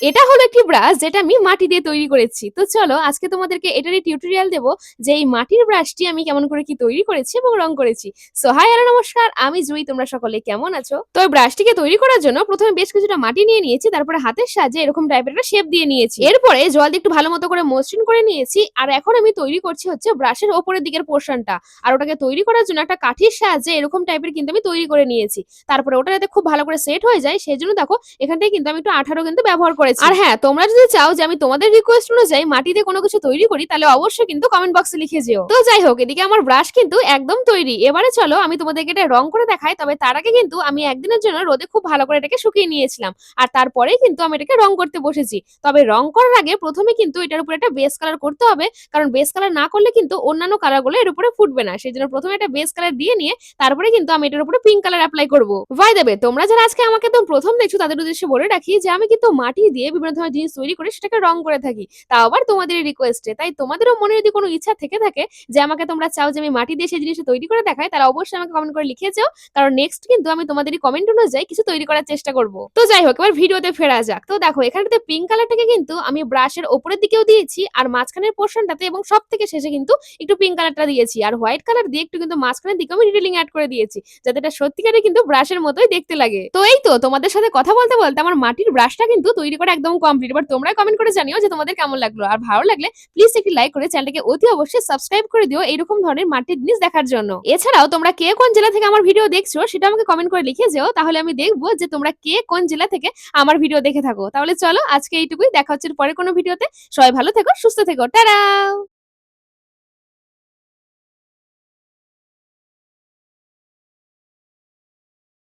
এটা হলো একটি ব্রাশ যেটা আমি মাটি দিয়ে তৈরি করেছি। তো চলো আজকে তোমাদেরকে এটারই টিউটোরিয়াল দেব যে এই মাটির ব্রাশটি আমি কেমন করে কি তৈরি করেছি এবং রং করেছি। সো হাই হ্যালো নমস্কার, আমি জুই। তোমরা সকলে কেমন আছো? তো এই ব্রাশটিকে তৈরি করার জন্য প্রথমে বেশ কিছুটা মাটি নিয়ে নিয়েছি, তারপরে হাতের সাহায্যে এরকম টাইপের একটা শেপ দিয়ে নিয়েছি। এরপরে জল দিয়ে একটু ভালো মতো করে মসৃণ করে নিয়েছি। আর এখন আমি তৈরি করছি হচ্ছে ব্রাশের ওপরের দিকের পোরশনটা। আর ওটাকে তৈরি করার জন্য একটা কাঠির সাহায্যে এরকম টাইপের কিন্তু আমি তৈরি করে নিয়েছি। তারপরে ওটা যাতে খুব ভালো করে সেট হয়ে যায় সেজন্য দেখো এখান থেকে কিন্তু আমি একটু আঠারো কিন্তু ব্যবহার করেছি। আর হ্যাঁ, তোমরা যদি চাও যে আমি তোমাদের রিকোয়েস্ট অনুযায়ী মাটি দিয়ে কোনো কিছু তৈরি করি তাহলে অবশ্যই কিন্তু কমেন্ট বক্সে লিখে যেও। তো যাই হোক, এদিকে আমার ব্রাশ কিন্তু একদম তৈরি। এবারে চলো আমি তোমাদেরকে এটা রং করে দেখাই। তবে তার আগে কিন্তু আমি একদিনের জন্য রোদে খুব ভালো করে এটাকে শুকিয়ে নিয়েছিলাম। আর তারপরেই কিন্তু আমি এটাকে রং করতে বসেছি। তবে রং করার আগে প্রথমে কিন্তু এটার উপরে একটা বেস কালার করতে হবে। কারণ বেস কালার না করলে কিন্তু অন্যান্য কালারগুলো এর উপরে ফুটবে না। সেজন্য প্রথমে একটা বেস কালার দিয়ে নিয়ে তারপরে কিন্তু আমি এটার উপরে পিঙ্ক কালার এপ্লাই করব। বাই দ্য ওয়ে, তোমরা যারা আজকে আমাকে একদম প্রথম দেখছো তাদের উদ্দেশ্যে বলে রাখি যে আমি কিন্তু মাটি দিয়ে বিভিন্ন ধরনের জিনিস তৈরি করে সেটাকে রং করে থাকি। তাও আবার তোমাদের রিকোয়েস্টে। তাই তোমাদেরও মনে যদি কোনো ইচ্ছা থেকে থাকে যে আমাকে তোমরা চাও যে আমি মাটি দিয়ে সেই জিনিসটা তৈরি করে দেখাই, তাহলে অবশ্যই আমাকে কমেন্ট করে লিখে যেও। কারণ নেক্সট কিন্তু আমি তোমাদেরই কমেন্ট অনুযায়ী কিছু তৈরি করার চেষ্টা করব। তো যাই হোক, এবার ভিডিওতে ফেরা যাক। তো দেখো এখানটাতে পিঙ্ক কালারটাকে কিন্তু আমি ব্রাশের উপরের দিকেও দিয়েছি আর মাঝখানের পোরশনটাতে এবং সবথেকে শেষে কিন্তু একটু পিঙ্ক কালারটা দিয়েছি। আর হোয়াইট কালার দিয়ে একটু কিন্তু মাঝখানের দিকে আমি ডিটেইলিং এড করে দিয়েছি। যাতে এটা সত্যিকারের কিন্তু ব্রাশের মতোই দেখতে লাগে। তো এই তো তোমাদের সাথে কথা বলতে বলতে আমার মাটির ব্রাশটা কিন্তু তৈরি করা একদম কমপ্লিট। এবার তোমরা কমেন্ট করে জানিও যে তোমাদের কেমন লাগলো। আর ভালো লাগলে প্লিজ একটি লাইক করে চ্যানেলটাকে অতি অবশ্যই সাবস্ক্রাইব করে দিও এইরকম ধরনের মাটির জিনিস দেখার জন্য। এছাড়াও তোমরা কে কোন জেলা থেকে আমার ভিডিও দেখছো সেটা আমাকে কমেন্ট করে লিখে যেও। তাহলে আমি দেখবো যে তোমরা কে কোন জেলা থেকে আমার ভিডিও দেখে থাকো। তাহলে চলো আজকে এইটুকুই, দেখা হচ্ছে পরে কোনো ভিডিওতে। সবাই ভালো থেকো, সুস্থ থেকো, টাটা।